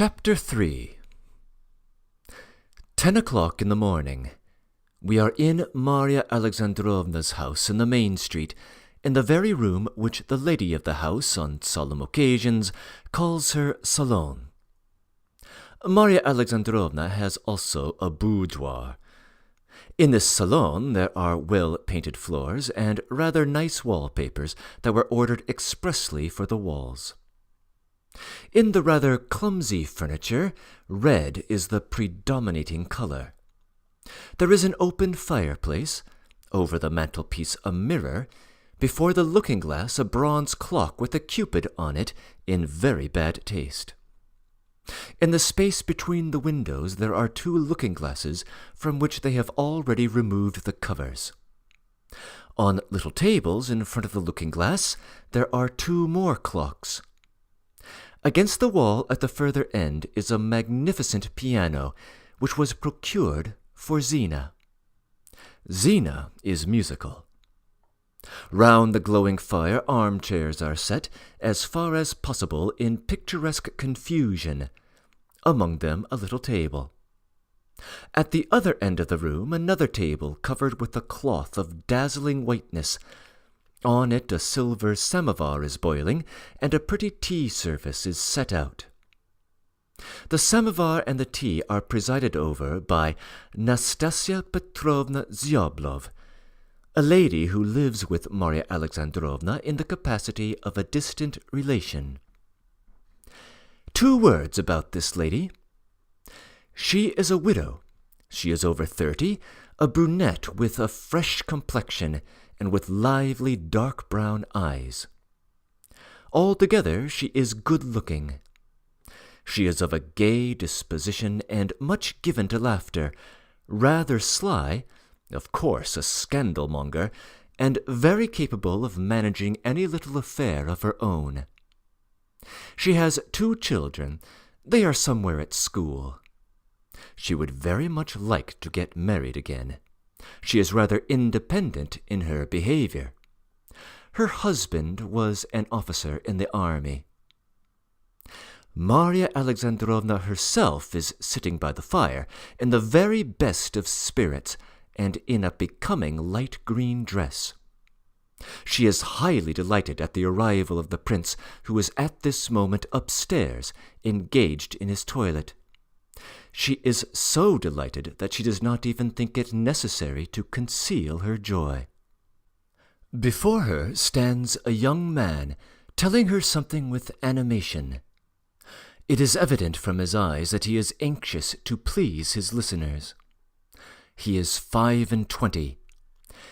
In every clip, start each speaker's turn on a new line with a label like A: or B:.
A: Chapter 3. 10 o'clock in the morning. We are in Marya Alexandrovna's house in the main street, in the very room which the lady of the house, on solemn occasions, calls her salon. Marya Alexandrovna has also a boudoir. In this salon there are well-painted floors and rather nice wallpapers that were ordered expressly for the walls. In the rather clumsy furniture, red is the predominating colour. There is an open fireplace, over the mantelpiece a mirror, before the looking-glass a bronze clock with a cupid on it in very bad taste. In the space between the windows there are two looking-glasses from which they have already removed the covers. On little tables in front of the looking-glass there are two more clocks. Against the wall at the further end is a magnificent piano, which was procured for Zina. Zina is musical. Round the glowing fire armchairs are set, as far as possible in picturesque confusion, among them a little table. At the other end of the room another table covered with a cloth of dazzling whiteness. On it a silver samovar is boiling, and a pretty tea service is set out. The samovar and the tea are presided over by Nastasya Petrovna Zyoblov, a lady who lives with Marya Alexandrovna in the capacity of a distant relation. 2 words about this lady. She is a widow. She is over 30, a brunette with a fresh complexion, and with lively dark brown eyes. Altogether she is good-looking. She is of a gay disposition and much given to laughter, rather sly, of course a scandal-monger, and very capable of managing any little affair of her own. She has 2 children. They are somewhere at school. She would very much like to get married again. She is rather independent in her behavior. Her husband was an officer in the army. Marya Alexandrovna herself is sitting by the fire, in the very best of spirits, and in a becoming light green dress. She is highly delighted at the arrival of the prince, who is at this moment upstairs, engaged in his toilet. She is so delighted that she does not even think it necessary to conceal her joy. Before her stands a young man, telling her something with animation. It is evident from his eyes that he is anxious to please his listeners. He is 25.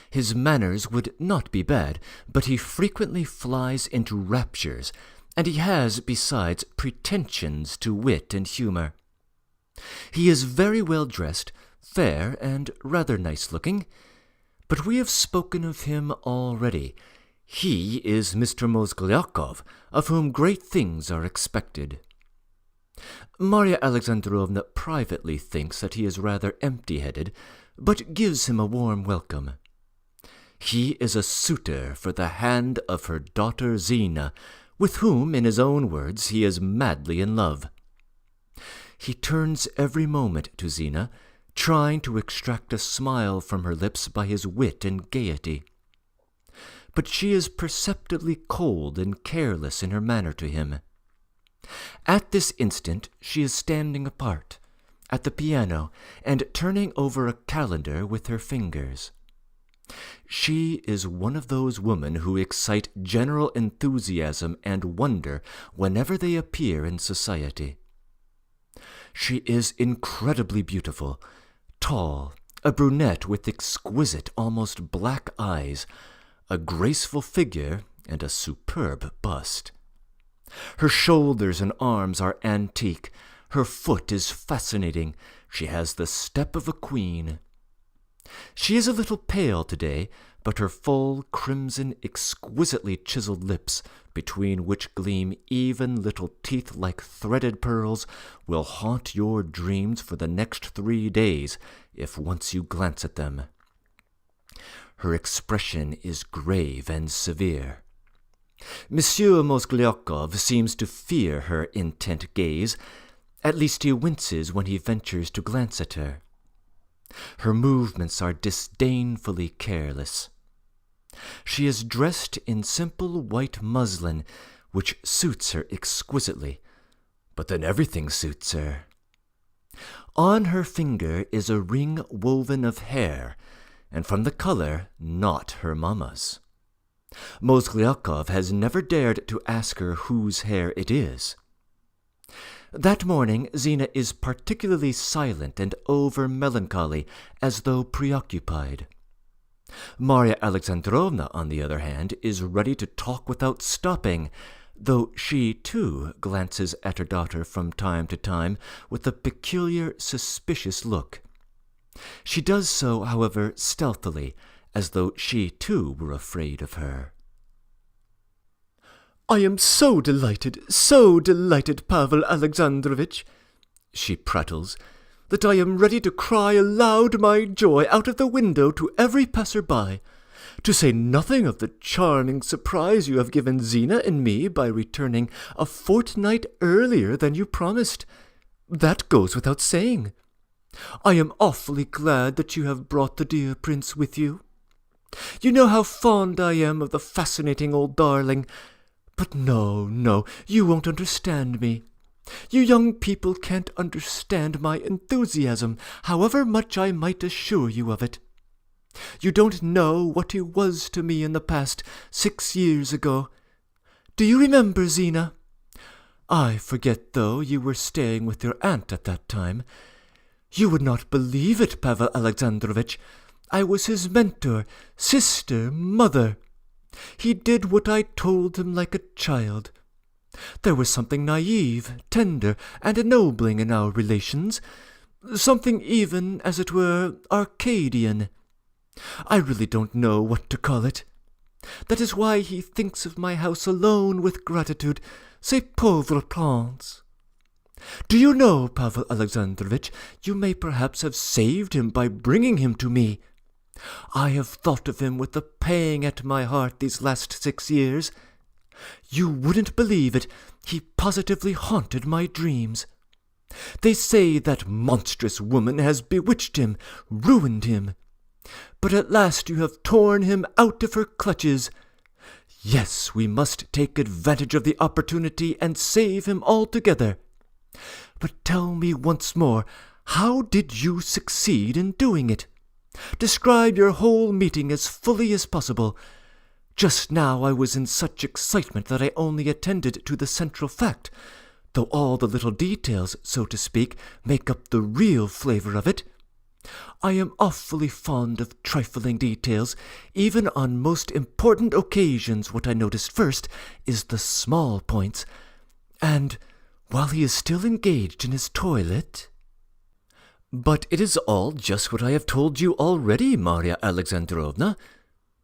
A: His manners would not be bad, but he frequently flies into raptures, and he has, besides, pretensions to wit and humour. He is very well dressed, fair, and rather nice-looking, but we have spoken of him already. He is Mr. Mozgov, of whom great things are expected. Marya Alexandrovna privately thinks that he is rather empty-headed, but gives him a warm welcome. He is a suitor for the hand of her daughter Zina, with whom, in his own words, he is madly in love. He turns every moment to Zina, trying to extract a smile from her lips by his wit and gaiety. But she is perceptibly cold and careless in her manner to him. At this instant she is standing apart, at the piano, and turning over a calendar with her fingers. She is one of those women who excite general enthusiasm and wonder whenever they appear in society. She is incredibly beautiful, tall, a brunette with exquisite, almost black eyes, a graceful figure, and a superb bust. Her shoulders and arms are antique, her foot is fascinating, she has the step of a queen. She is a little pale today, but her full, crimson, exquisitely chiseled lips, between which gleam even little teeth like threaded pearls, will haunt your dreams for the next 3 days, if once you glance at them. Her expression is grave and severe. Monsieur Mozgov seems to fear her intent gaze, At least he winces when he ventures to glance at her. Her movements are disdainfully careless. She is dressed in simple white muslin, which suits her exquisitely, but then everything suits her. On her finger is a ring woven of hair, and from the color not her mamma's. Mozgov has never dared to ask her whose hair it is. That morning Zina is particularly silent and over-melancholy, as though preoccupied. Marya Alexandrovna, on the other hand, is ready to talk without stopping, though she, too, glances at her daughter from time to time with a peculiar, suspicious look. She does so, however, stealthily, as though she, too, were afraid of her. "I am so delighted, Pavel Alexandrovitch," she prattles, "that I am ready to cry aloud my joy out of the window to every passer-by, to say nothing of the charming surprise you have given Zina and me by returning a fortnight earlier than you promised. That goes without saying. I am awfully glad that you have brought the dear prince with you. You know how fond I am of the fascinating old darling. But no, you won't understand me. You young people can't understand my enthusiasm, however much I might assure you of it. You don't know what he was to me in the past 6 years ago. Do you remember, Zina? I forget, though, you were staying with your aunt at that time. You would not believe it, Pavel Alexandrovitch. I was his mentor, sister, mother. He did what I told him like a child. There was something naive, tender, and ennobling in our relations, something even, as it were, Arcadian. I really don't know what to call it. That is why he thinks of my house alone with gratitude, ces pauvres princes. Do you know, Pavel Alexandrovitch, you may perhaps have saved him by bringing him to me. I have thought of him with a pang at my heart these last 6 years. You wouldn't believe it, he positively haunted my dreams. They say that monstrous woman has bewitched him, ruined him. But at last you have torn him out of her clutches. Yes, we must take advantage of the opportunity and save him altogether. But tell me once more, how did you succeed in doing it? Describe your whole meeting as fully as possible. Just now I was in such excitement that I only attended to the central fact, though all the little details, so to speak, make up the real flavor of it. I am awfully fond of trifling details. Even on most important occasions what I noticed first is the small points. And while he is still engaged in his toilet— "But it is all just what I have told you already, Marya Alexandrovna,"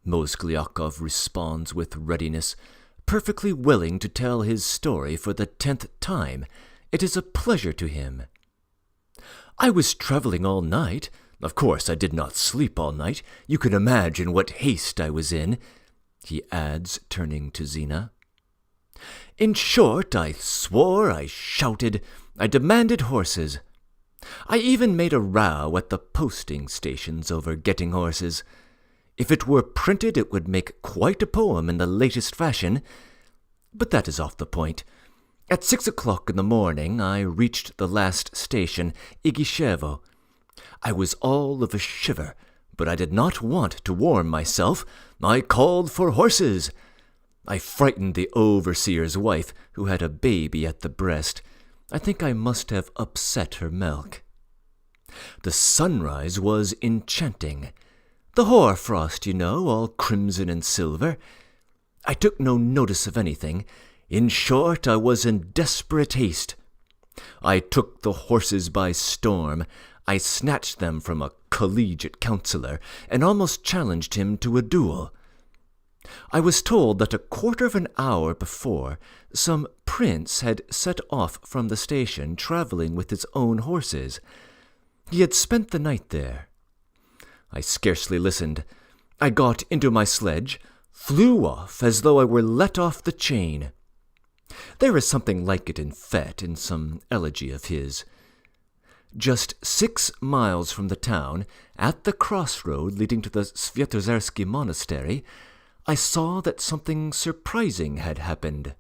A: Mozgliakov responds with readiness, perfectly willing to tell his story for the 10th time. It is a pleasure to him. "I was travelling all night. Of course I did not sleep all night. You can imagine what haste I was in," he adds, turning to Zina. "In short, I swore, I shouted, I demanded horses. I even made a row at the posting stations over getting horses. If it were printed, it would make quite a poem in the latest fashion. But that is off the point. At 6 o'clock in the morning, I reached the last station, Igishevo. I was all of a shiver, but I did not want to warm myself. I called for horses. I frightened the overseer's wife, who had a baby at the breast. I think I must have upset her milk. The sunrise was enchanting. The hoar-frost, you know, all crimson and silver. I took no notice of anything. In short, I was in desperate haste. I took the horses by storm. I snatched them from a collegiate councillor, and almost challenged him to a duel. I was told that a quarter of an hour before, some prince had set off from the station travelling with his own horses. He had spent the night there. I scarcely listened. I got into my sledge, flew off as though I were let off the chain. There is something like it in Fête in some elegy of his. Just 6 miles from the town, at the crossroad leading to the Sviatozersky monastery, I saw that something surprising had happened.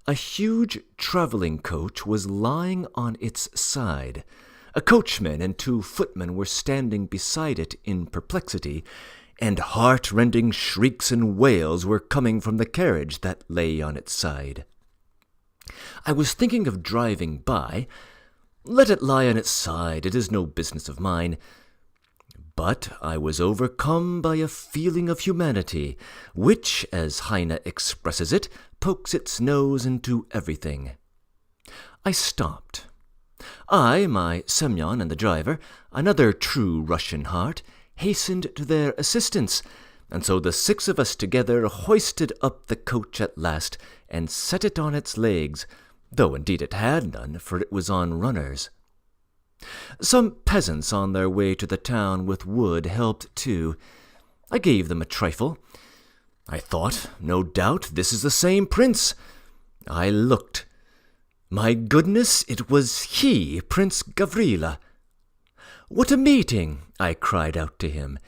A: A huge travelling coach was lying on its side. A coachman and 2 footmen were standing beside it in perplexity, and heart-rending shrieks and wails were coming from the carriage that lay on its side. I was thinking of driving by. Let it lie on its side, it is no business of mine. But I was overcome by a feeling of humanity, which, as Heine expresses it, pokes its nose into everything. I stopped. I, my Semyon, and the driver, another true Russian heart, hastened to their assistance, and so the 6 of us together hoisted up the coach at last, and set it on its legs, though indeed it had none, for it was on runners. Some peasants on their way to the town with wood helped too. I gave them a trifle. I thought, no doubt, this is the same prince. I looked. My goodness, it was he, Prince Gavrila. "What a meeting!" I cried out to him.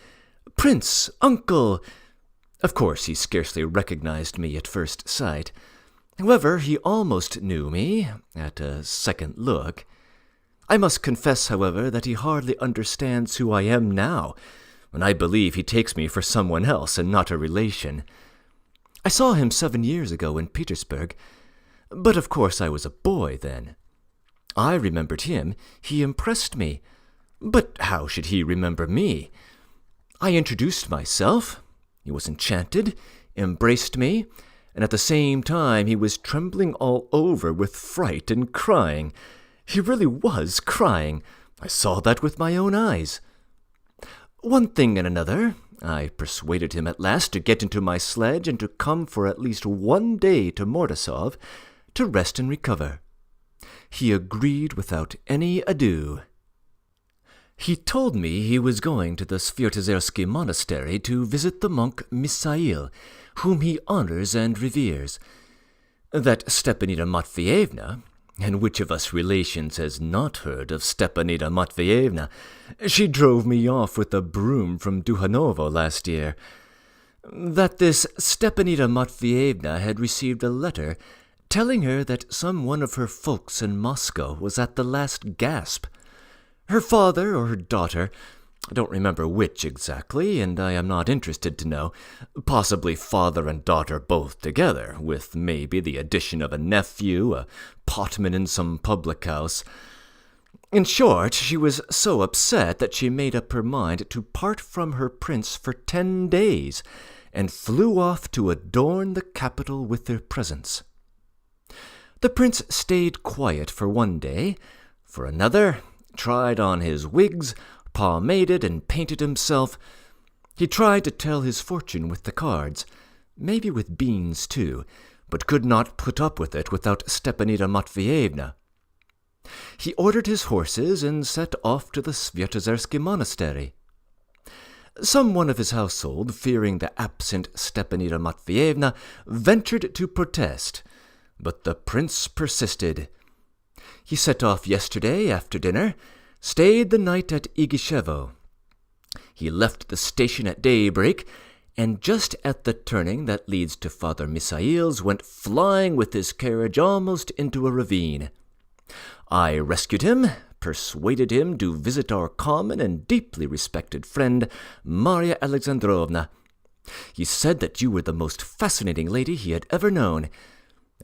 A: "Prince, uncle!" Of course, he scarcely recognized me at first sight. However, he almost knew me at a second look. I must confess, however, that he hardly understands who I am now, and I believe he takes me for someone else and not a relation. I saw him 7 years ago in Petersburg, but of course I was a boy then. I remembered him, he impressed me, but how should he remember me? I introduced myself, he was enchanted, embraced me, and at the same time he was trembling all over with fright and crying. He really was crying. I saw that with my own eyes. One thing and another, I persuaded him at last to get into my sledge and to come for at least 1 day to Mordassov to rest and recover. He agreed without any ado. He told me he was going to the Sviatozersky monastery to visit the monk Misail, whom he honors and reveres. That Stepanida Matveyevna, and which of us relations has not heard of Stepanida Matveyevna? She drove me off with a broom from Duhanovo last year. That this Stepanida Matveyevna had received a letter telling her that some one of her folks in Moscow was at the last gasp. Her father or her daughter, I don't remember which exactly, and I am not interested to know, possibly father and daughter both together, with maybe the addition of a nephew, a potman in some public house. In short, she was so upset that she made up her mind to part from her prince for 10 days, and flew off to adorn the capital with her presence. The prince stayed quiet for 1 day, for another, tried on his wigs, pomaded and painted himself. He tried to tell his fortune with the cards, maybe with beans too, but could not put up with it without Stepanida Matveyevna. He ordered his horses and set off to the Sviatozersky monastery. Some one of his household, fearing the absent Stepanida Matveyevna, ventured to protest, but the prince persisted. He set off yesterday after dinner, stayed the night at Igishevo. He left the station at daybreak, and just at the turning that leads to Father Misail's went flying with his carriage almost into a ravine. I rescued him, persuaded him to visit our common and deeply respected friend, Marya Alexandrovna. He said that you were the most fascinating lady he had ever known.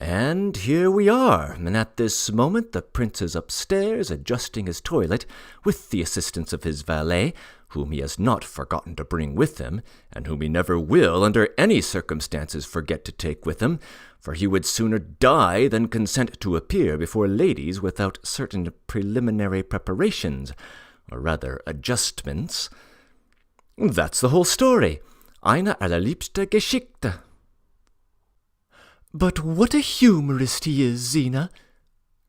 A: And here we are, and at this moment the prince is upstairs adjusting his toilet, with the assistance of his valet, whom he has not forgotten to bring with him, and whom he never will under any circumstances forget to take with him, for he would sooner die than consent to appear before ladies without certain preliminary preparations, or rather adjustments. That's the whole story. Eine allerliebste Geschichte. "But what a humorist he is, Zina!"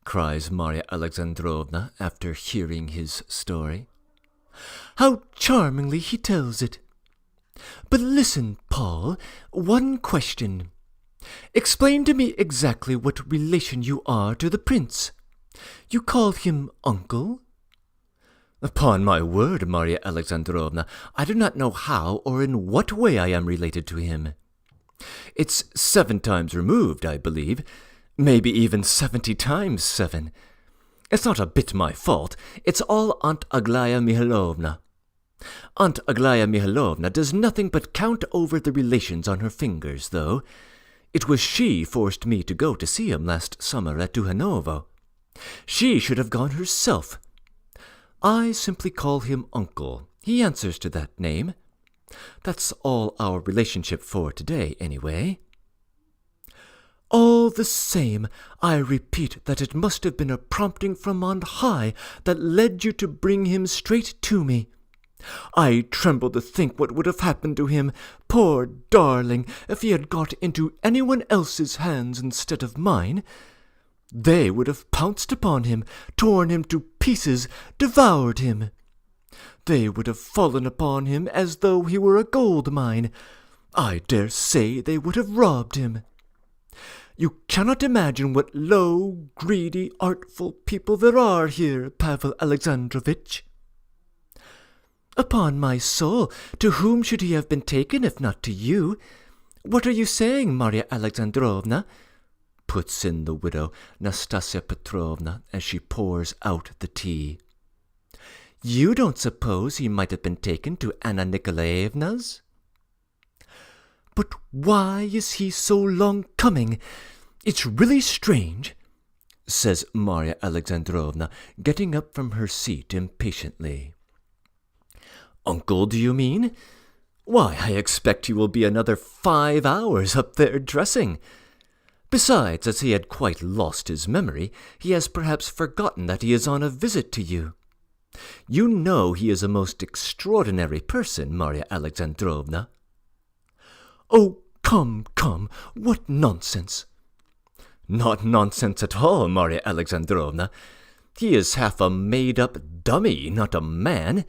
A: cries Marya Alexandrovna after hearing his story. "How charmingly he tells it! But listen, Paul, one question. Explain to me exactly what relation you are to the prince. You call him uncle? Upon my word, Marya Alexandrovna, I do not know how or in what way I am related to him. It's 7 times removed, I believe, maybe even 70 times 7. It's not a bit my fault, it's all Aunt Aglaya Mikhailovna. Aunt Aglaya Mikhailovna does nothing but count over the relations on her fingers, though. It was she forced me to go to see him last summer at Duhanovo. She should have gone herself. I simply call him Uncle. He answers to that name. That's all our relationship for today, anyway. All the same, I repeat that it must have been a prompting from on high that led you to bring him straight to me. I tremble to think what would have happened to him, poor darling, if he had got into anyone else's hands instead of mine. They would have pounced upon him, torn him to pieces, devoured him. They would have fallen upon him as though he were a gold mine. I dare say they would have robbed him. You cannot imagine what low, greedy, artful people there are here, Pavel Alexandrovitch. Upon my soul, to whom should he have been taken if not to you? What are you saying, Marya Alexandrovna? Puts in the widow, Nastasya Petrovna, as she pours out the tea. You don't suppose he might have been taken to Anna Nikolaevna's? But why is he so long coming? It's really strange, says Marya Alexandrovna, getting up from her seat impatiently. Uncle, do you mean? Why, I expect he will be another 5 hours up there dressing. Besides, as he had quite lost his memory, he has perhaps forgotten that he is on a visit to you. You know he is a most extraordinary person, Marya Alexandrovna. Oh, come, what nonsense! Not nonsense at all, Marya Alexandrovna. He is half a made-up dummy, not a man.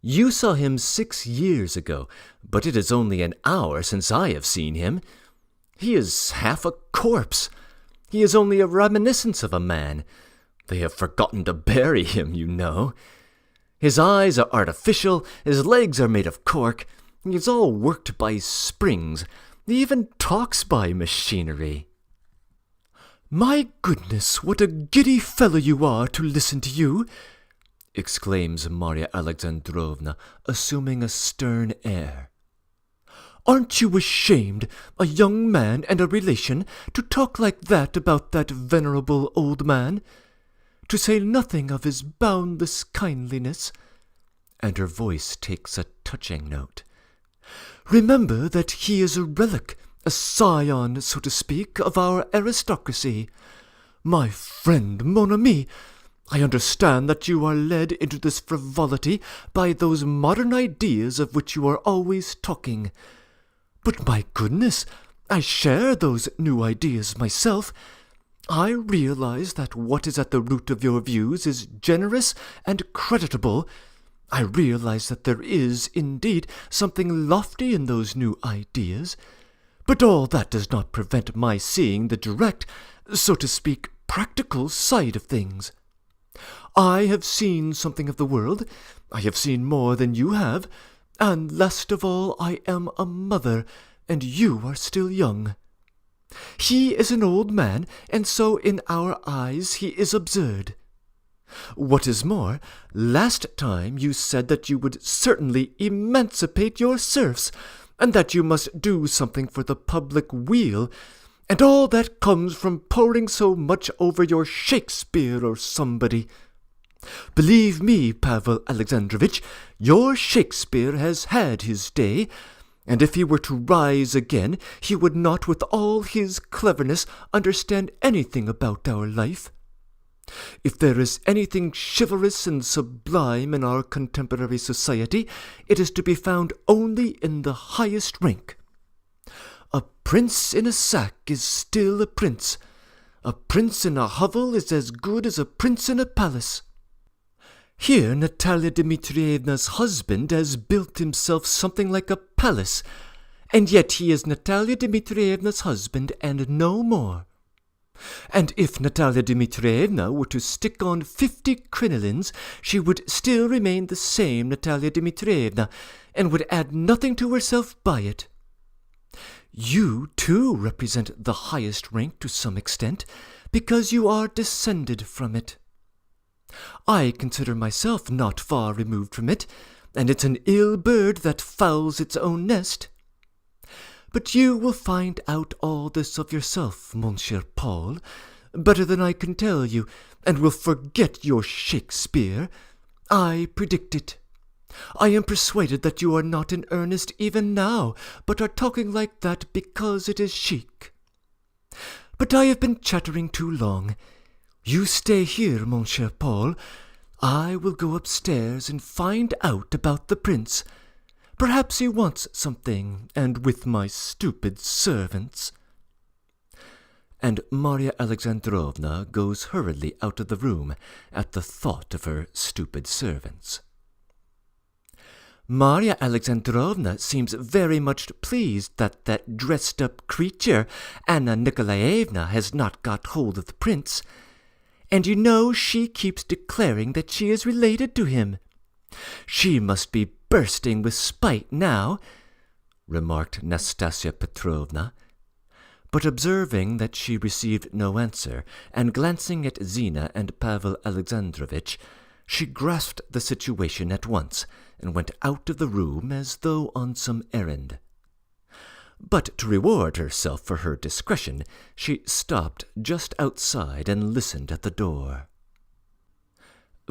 A: You saw him 6 years ago, but it is only an hour since I have seen him. He is half a corpse. He is only a reminiscence of a man. They have forgotten to bury him, you know. His eyes are artificial, his legs are made of cork, he is all worked by springs, he even talks by machinery. My goodness, what a giddy fellow you are to listen to you! Exclaims Marya Alexandrovna, assuming a stern air. Aren't you ashamed, a young man and a relation, to talk like that about that venerable old man? To say nothing of his boundless kindliness, and her voice takes a touching note. Remember that he is a relic, a scion, so to speak, of our aristocracy. My friend, mon ami, I understand that you are led into this frivolity by those modern ideas of which you are always talking. But my goodness, I share those new ideas myself. I realize that what is at the root of your views is generous and creditable. I realize that there is, indeed, something lofty in those new ideas. But all that does not prevent my seeing the direct, so to speak, practical side of things. I have seen something of the world. I have seen more than you have. And last of all, I am a mother, and you are still young. He is an old man, and so in our eyes he is absurd. What is more, last time you said that you would certainly emancipate your serfs, and that you must do something for the public weal, and all that comes from poring so much over your Shakespeare or somebody. Believe me, Pavel Alexandrovitch, your Shakespeare has had his day, and if he were to rise again, he would not with all his cleverness understand anything about our life. If there is anything chivalrous and sublime in our contemporary society, it is to be found only in the highest rank. A prince in a sack is still a prince. A prince in a hovel is as good as a prince in a palace. Here Natalia Dmitrievna's husband has built himself something like a palace, and yet he is Natalia Dmitrievna's husband and no more. And if Natalia Dmitrievna were to stick on 50 crinolines, she would still remain the same Natalia Dmitrievna, and would add nothing to herself by it. You, too, represent the highest rank to some extent, because you are descended from it. I consider myself not far removed from it, and it's an ill bird that fouls its own nest. But you will find out all this of yourself, mon cher Paul, better than I can tell you, and will forget your Shakespeare. I predict it. I am persuaded that you are not in earnest even now, but are talking like that because it is chic. But I have been chattering too long. You stay here, mon cher Paul. I will go upstairs and find out about the prince. Perhaps he wants something, and with my stupid servants. And Marya Alexandrovna goes hurriedly out of the room at the thought of her stupid servants. Marya Alexandrovna seems very much pleased that that dressed-up creature, Anna Nikolaevna, has not got hold of the prince. And you know she keeps declaring that she is related to him. She must be bursting with spite now, remarked Nastasia Petrovna. But observing that she received no answer, and glancing at Zina and Pavel Alexandrovitch, she grasped the situation at once, and went out of the room as though on some errand. But to reward herself for her discretion, she stopped just outside and listened at the door.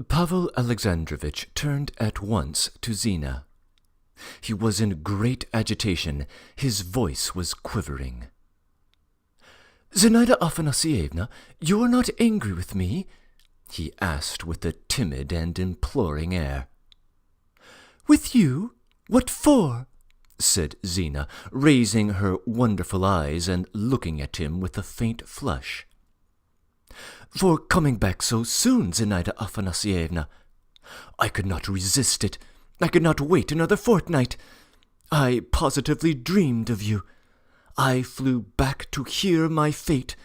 A: Pavel Alexandrovitch turned at once to Zina. He was in great agitation. His voice was quivering. "Zinaida Afanasievna, you are not angry with me?" he asked with a timid and imploring air. "With you? What for?" said Zina, raising her wonderful eyes and looking at him with a faint flush. "For coming back so soon, Zinaida Afanasievna. I could not resist it. I could not wait another fortnight. I positively dreamed of you. I flew back to hear my fate.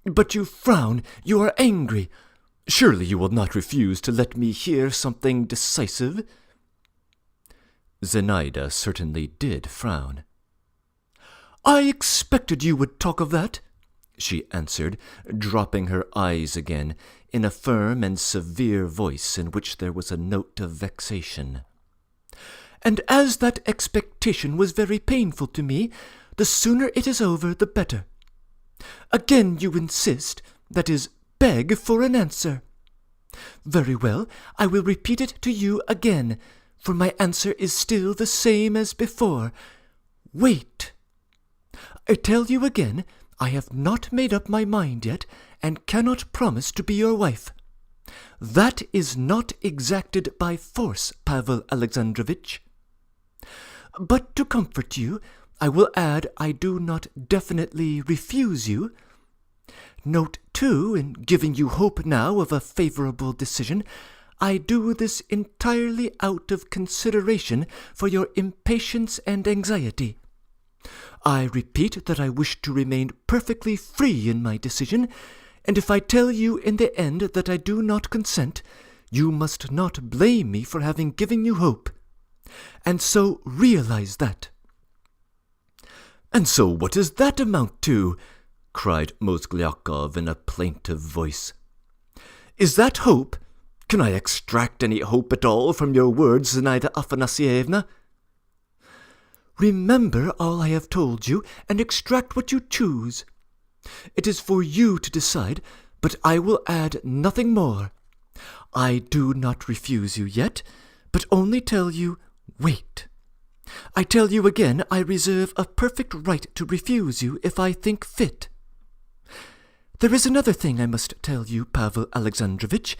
A: But you frown, you are angry. Surely you will not refuse to let me hear something decisive?" Zinaida certainly did frown. "I expected you would talk of that," she answered, dropping her eyes again, in a firm and severe voice in which there was a note of vexation. "And as that expectation was very painful to me, the sooner it is over, the better. Again you insist, that is, beg for an answer. Very well, I will repeat it to you again, for my answer is still the same as before. Wait. I tell you again, I have not made up my mind yet, and cannot promise to be your wife. That is not exacted by force, Pavel Alexandrovitch. But to comfort you, I will add I do not definitely refuse you. Note, too, in giving you hope now of a favorable decision, I do this entirely out of consideration for your impatience and anxiety. I repeat that I wish to remain perfectly free in my decision, and if I tell you in the end that I do not consent, you must not blame me for having given you hope. And so realize that." "And so what does that amount to?" cried Mozgov in a plaintive voice. "Is that hope? Can I extract any hope at all from your words, Zinaida Afanasievna?" "Remember all I have told you, and extract what you choose. It is for you to decide, but I will add nothing more. I do not refuse you yet, but only tell you, wait. I tell you again, I reserve a perfect right to refuse you if I think fit. There is another thing I must tell you, Pavel Alexandrovitch.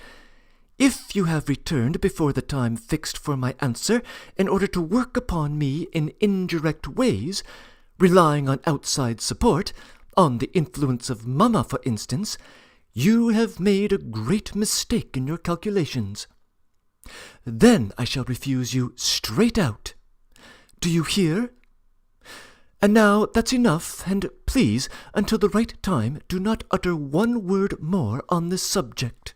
A: If you have returned before the time fixed for my answer in order to work upon me in indirect ways, relying on outside support, on the influence of Mamma, for instance, you have made a great mistake in your calculations. Then I shall refuse you straight out. Do you hear? And now that's enough, and please, until the right time, do not utter one word more on this subject."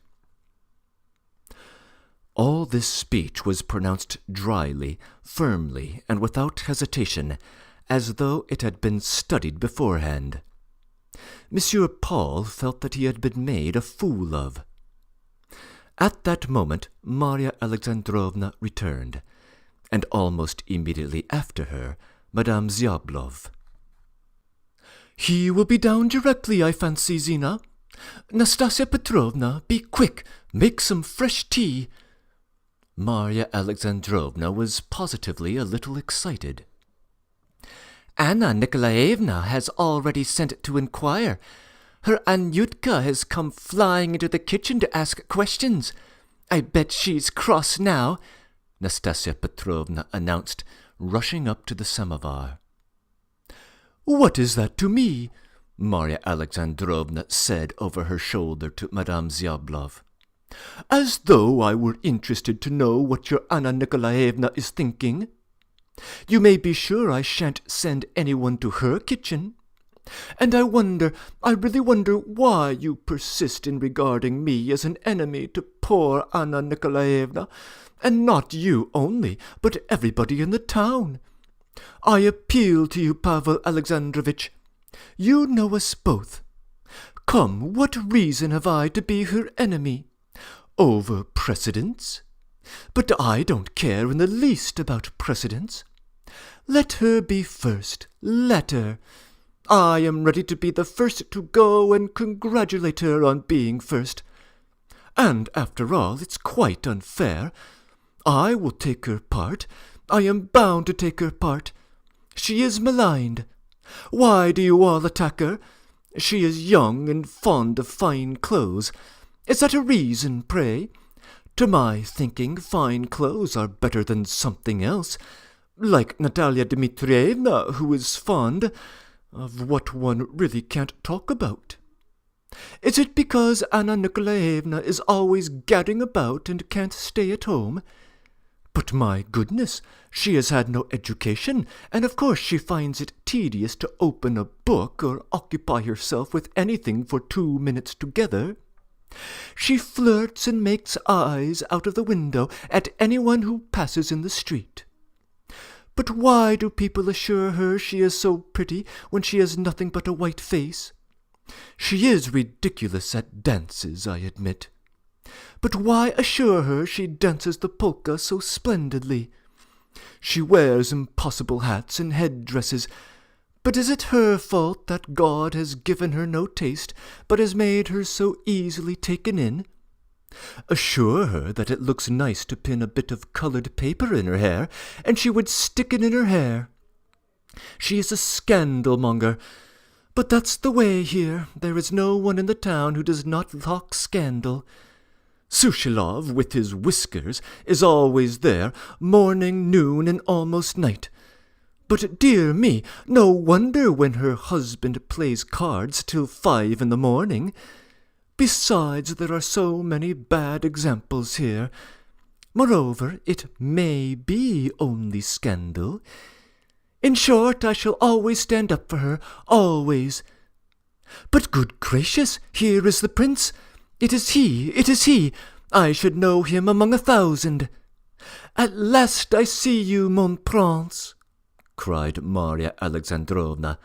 A: All this speech was pronounced dryly, firmly, and without hesitation, as though it had been studied beforehand. Monsieur Paul felt that he had been made a fool of. At that moment Marya Alexandrovna returned, and almost immediately after her Madame Ziablov. "He will be down directly, I fancy, Zina. Nastasia Petrovna, be quick, make some fresh tea." Marya Alexandrovna was positively a little excited. "Anna Nikolaevna has already sent to inquire. Her Anyutka has come flying into the kitchen to ask questions. I bet she's cross now," Nastasia Petrovna announced, rushing up to the samovar. "What is that to me?" Marya Alexandrovna said over her shoulder to Madame Ziablov. "As though I were interested to know what your Anna Nikolaevna is thinking. You may be sure I shan't send anyone to her kitchen. And I really wonder why you persist in regarding me as an enemy to poor Anna Nikolaevna, and not you only, but everybody in the town. I appeal to you, Pavel Alexandrovitch. You know us both. Come, what reason have I to be her enemy? Over precedence? But I don't care in the least about precedence. Let her be first, let her. I am ready to be the first to go and congratulate her on being first. And after all, it's quite unfair. I will take her part. I am bound to take her part. She is maligned. Why do you all attack her? She is young and fond of fine clothes. Is that a reason, pray? To my thinking, fine clothes are better than something else, like Natalia Dmitrievna, who is fond of what one really can't talk about. Is it because Anna Nikolaevna is always gadding about and can't stay at home? But my goodness, she has had no education, and of course she finds it tedious to open a book or occupy herself with anything for 2 minutes together. She flirts and makes eyes out of the window at anyone who passes in the street. But why do people assure her she is so pretty when she has nothing but a white face? She is ridiculous at dances, I admit. But why assure her she dances the polka so splendidly? She wears impossible hats and head-dresses. But is it her fault that God has given her no taste, but has made her so easily taken in? Assure her that it looks nice to pin a bit of coloured paper in her hair, and she would stick it in her hair. She is a scandal-monger. But that's the way here. There is no one in the town who does not talk scandal. Sushilov, with his whiskers, is always there, morning, noon, and almost night. But, dear me, no wonder when her husband plays cards till 5 in the morning. Besides, there are so many bad examples here. Moreover, it may be only scandal. In short, I shall always stand up for her, always. But good gracious, here is the prince. It is he. I should know him among 1,000. At last I see you, mon prince, cried Marya Alexandrovna,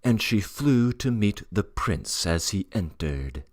A: and she flew to meet the prince as he entered.